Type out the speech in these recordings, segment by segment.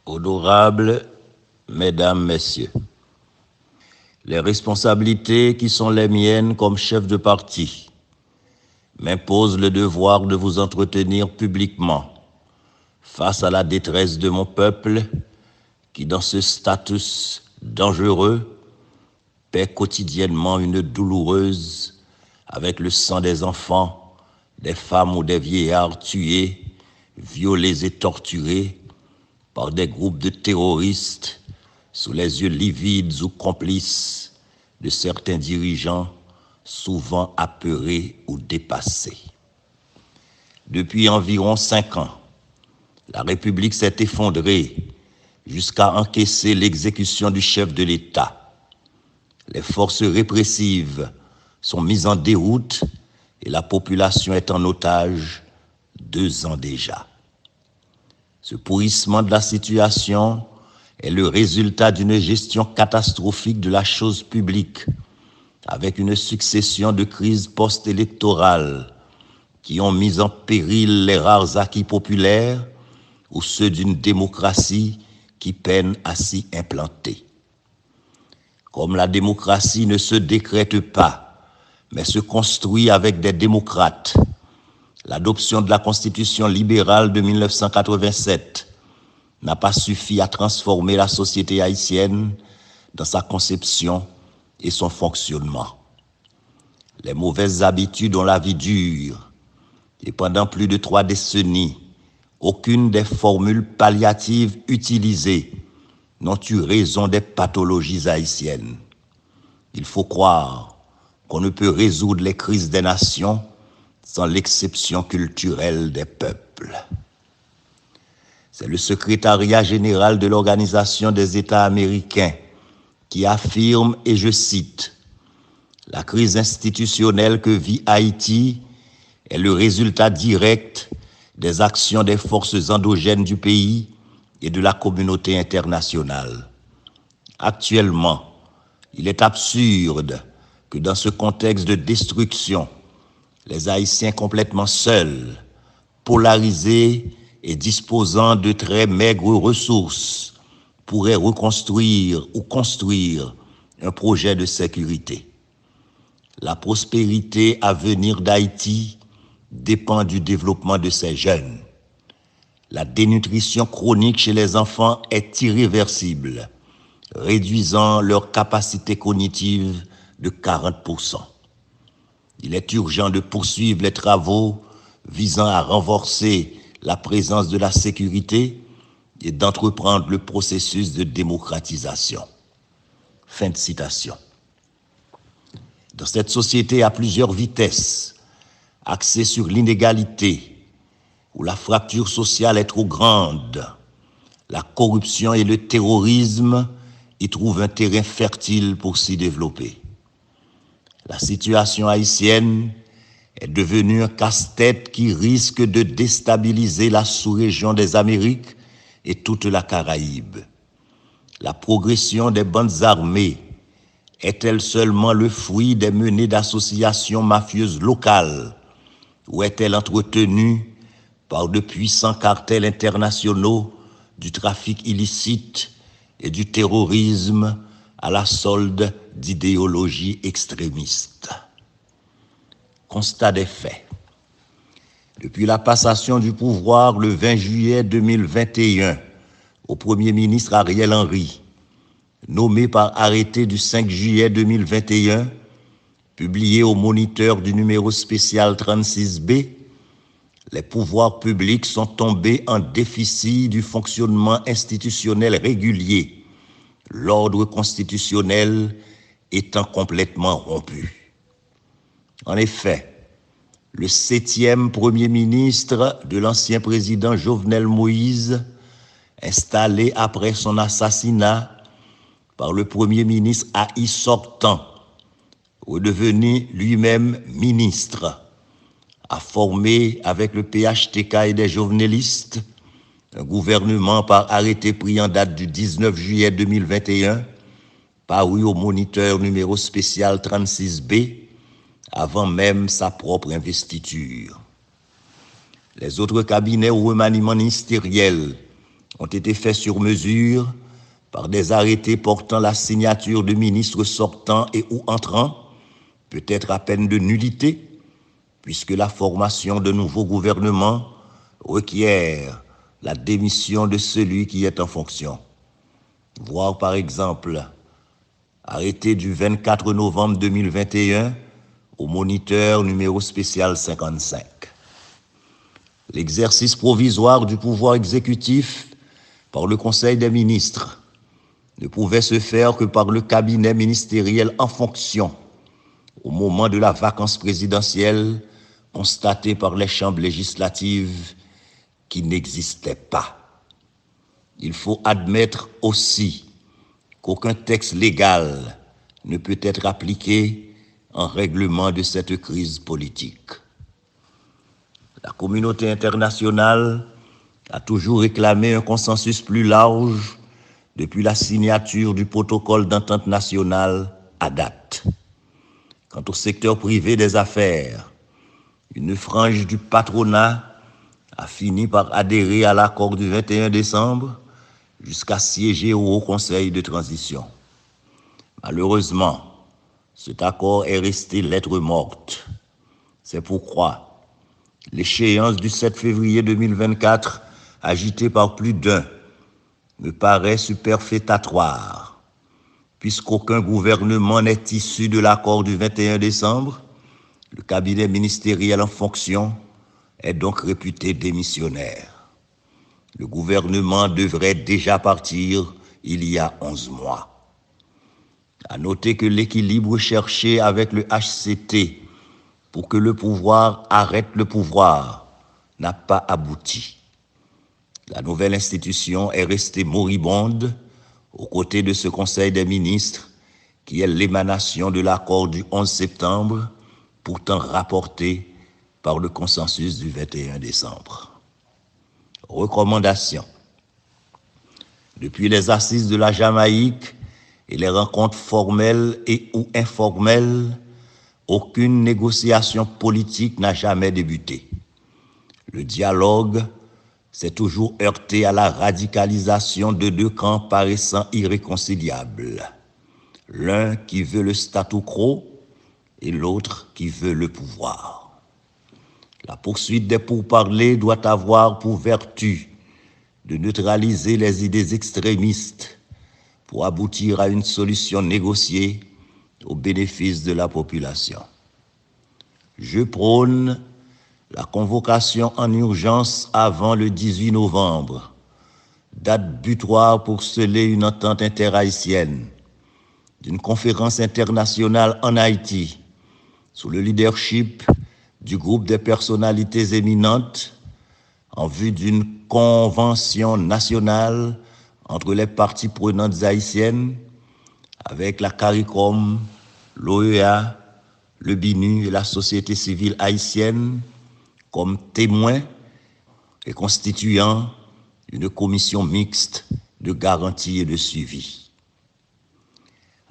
Honorables Mesdames, Messieurs, les responsabilités qui sont les miennes comme chef de parti m'imposent le devoir de vous entretenir publiquement face à la détresse de mon peuple qui, dans ce status dangereux, paie quotidiennement une douloureuse avec le sang des enfants, des femmes ou des vieillards tués, violés et torturés par des groupes de terroristes sous les yeux livides ou complices de certains dirigeants souvent apeurés ou dépassés. Depuis environ 5 ans, la République s'est effondrée jusqu'à encaisser l'exécution du chef de l'État. Les forces répressives sont mises en déroute et la population est en otage 2 ans déjà. Ce pourrissement de la situation est le résultat d'une gestion catastrophique de la chose publique, avec une succession de crises post-électorales qui ont mis en péril les rares acquis populaires ou ceux d'une démocratie qui peine à s'y implanter. Comme la démocratie ne se décrète pas, mais se construit avec des démocrates, l'adoption de la Constitution libérale de 1987 n'a pas suffi à transformer la société haïtienne dans sa conception et son fonctionnement. Les mauvaises habitudes ont la vie dure et pendant plus de 3 décennies, aucune des formules palliatives utilisées n'ont eu raison des pathologies haïtiennes. Il faut croire qu'on ne peut résoudre les crises des nations sans l'exception culturelle des peuples. C'est le secrétariat général de l'Organisation des États américains qui affirme, et je cite, « La crise institutionnelle que vit Haïti est le résultat direct des actions des forces endogènes du pays et de la communauté internationale. Actuellement, il est absurde que dans ce contexte de destruction, les Haïtiens complètement seuls, polarisés et disposant de très maigres ressources, pourraient reconstruire ou construire un projet de sécurité. La prospérité à venir d'Haïti dépend du développement de ses jeunes. La dénutrition chronique chez les enfants est irréversible, réduisant leur capacité cognitive de 40%. Il est urgent de poursuivre les travaux visant à renforcer la présence de la sécurité et d'entreprendre le processus de démocratisation. » Fin de citation. Dans cette société à plusieurs vitesses, axée sur l'inégalité, où la fracture sociale est trop grande, la corruption et le terrorisme y trouvent un terrain fertile pour s'y développer. La situation haïtienne est devenue un casse-tête qui risque de déstabiliser la sous-région des Amériques et toute la Caraïbe. La progression des bandes armées est-elle seulement le fruit des menées d'associations mafieuses locales ou est-elle entretenue par de puissants cartels internationaux du trafic illicite et du terrorisme à la solde d'idéologies extrémistes? Constat des faits. Depuis la passation du pouvoir le 20 juillet 2021 au Premier ministre Ariel Henry, nommé par arrêté du 5 juillet 2021, publié au Moniteur du numéro spécial 36B, les pouvoirs publics sont tombés en déficit du fonctionnement institutionnel régulier, l'ordre constitutionnel étant complètement rompu. En effet, le 7e Premier ministre de l'ancien président Jovenel Moïse, installé après son assassinat par le Premier ministre haï sortant, redevenu lui-même ministre, a formé avec le PHTK et des jovenelistes un gouvernement par arrêté pris en date du 19 juillet 2021, paru au Moniteur numéro spécial 36B, avant même sa propre investiture. Les autres cabinets ou remaniements ministériels ont été faits sur mesure par des arrêtés portant la signature de ministres sortants et ou entrants, peut-être à peine de nullité, puisque la formation de nouveaux gouvernements requiert la démission de celui qui est en fonction. Voir par exemple arrêté du 24 novembre 2021 au moniteur numéro spécial 55. L'exercice provisoire du pouvoir exécutif par le Conseil des ministres ne pouvait se faire que par le cabinet ministériel en fonction au moment de la vacance présidentielle constatée par les chambres législatives qui n'existaient pas. Il faut admettre aussi qu'aucun texte légal ne peut être appliqué en règlement de cette crise politique. La communauté internationale a toujours réclamé un consensus plus large depuis la signature du protocole d'entente nationale à date. Quant au secteur privé des affaires, une frange du patronat a fini par adhérer à l'accord du 21 décembre jusqu'à siéger au Haut Conseil de transition. Malheureusement, cet accord est resté lettre morte. C'est pourquoi l'échéance du 7 février 2024, agitée par plus d'un, me paraît superfétatoire, puisqu'aucun gouvernement n'est issu de l'accord du 21 décembre. Le cabinet ministériel en fonction est donc réputé démissionnaire. Le gouvernement devrait déjà partir il y a 11 mois. À noter que l'équilibre cherché avec le HCT pour que le pouvoir arrête le pouvoir n'a pas abouti. La nouvelle institution est restée moribonde aux côtés de ce Conseil des ministres qui est l'émanation de l'accord du 11 septembre, pourtant rapporté par le consensus du 21 décembre. Recommandations. Depuis les assises de la Jamaïque et les rencontres formelles et ou informelles, aucune négociation politique n'a jamais débuté. Le dialogue s'est toujours heurté à la radicalisation de deux camps paraissant irréconciliables. L'un qui veut le statu quo et l'autre qui veut le pouvoir. La poursuite des pourparlers doit avoir pour vertu de neutraliser les idées extrémistes pour aboutir à une solution négociée au bénéfice de la population. Je prône la convocation en urgence avant le 18 novembre, date butoir pour sceller une entente interhaïtienne, d'une conférence internationale en Haïti, sous le leadership du groupe des personnalités éminentes, en vue d'une convention nationale entre les parties prenantes haïtiennes, avec la CARICOM, l'OEA, le BINU et la société civile haïtienne comme témoins et constituant une commission mixte de garantie et de suivi.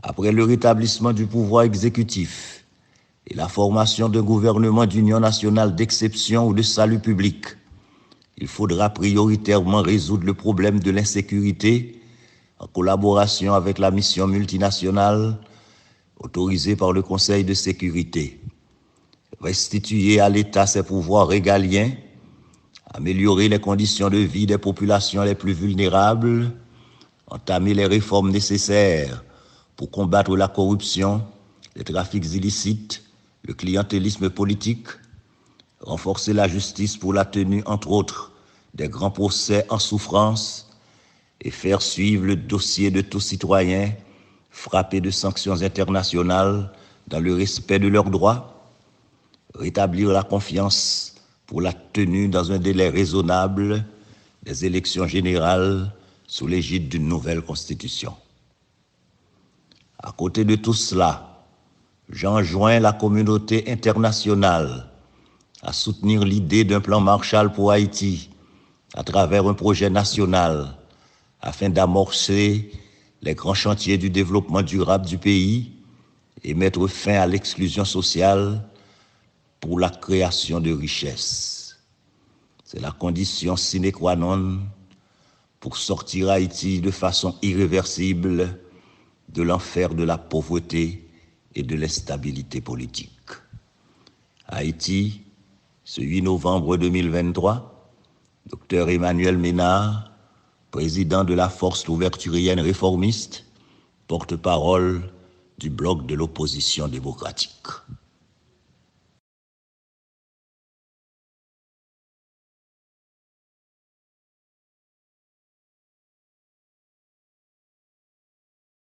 Après le rétablissement du pouvoir exécutif et la formation d'un gouvernement d'union nationale d'exception ou de salut public, il faudra prioritairement résoudre le problème de l'insécurité en collaboration avec la mission multinationale autorisée par le Conseil de sécurité, restituer à l'État ses pouvoirs régaliens, améliorer les conditions de vie des populations les plus vulnérables, entamer les réformes nécessaires pour combattre la corruption, les trafics illicites, le clientélisme politique, renforcer la justice pour la tenue, entre autres, des grands procès en souffrance et faire suivre le dossier de tous citoyens frappés de sanctions internationales dans le respect de leurs droits, rétablir la confiance pour la tenue dans un délai raisonnable des élections générales sous l'égide d'une nouvelle constitution. À côté de tout cela, j'enjoins la communauté internationale à soutenir l'idée d'un plan Marshall pour Haïti à travers un projet national afin d'amorcer les grands chantiers du développement durable du pays et mettre fin à l'exclusion sociale pour la création de richesses. C'est la condition sine qua non pour sortir Haïti de façon irréversible de l'enfer de la pauvreté et de l'instabilité politique. Haïti, ce 8 novembre 2023, Dr Emmanuel Ménard, président de la force louverturienne réformiste, porte-parole du bloc de l'opposition démocratique.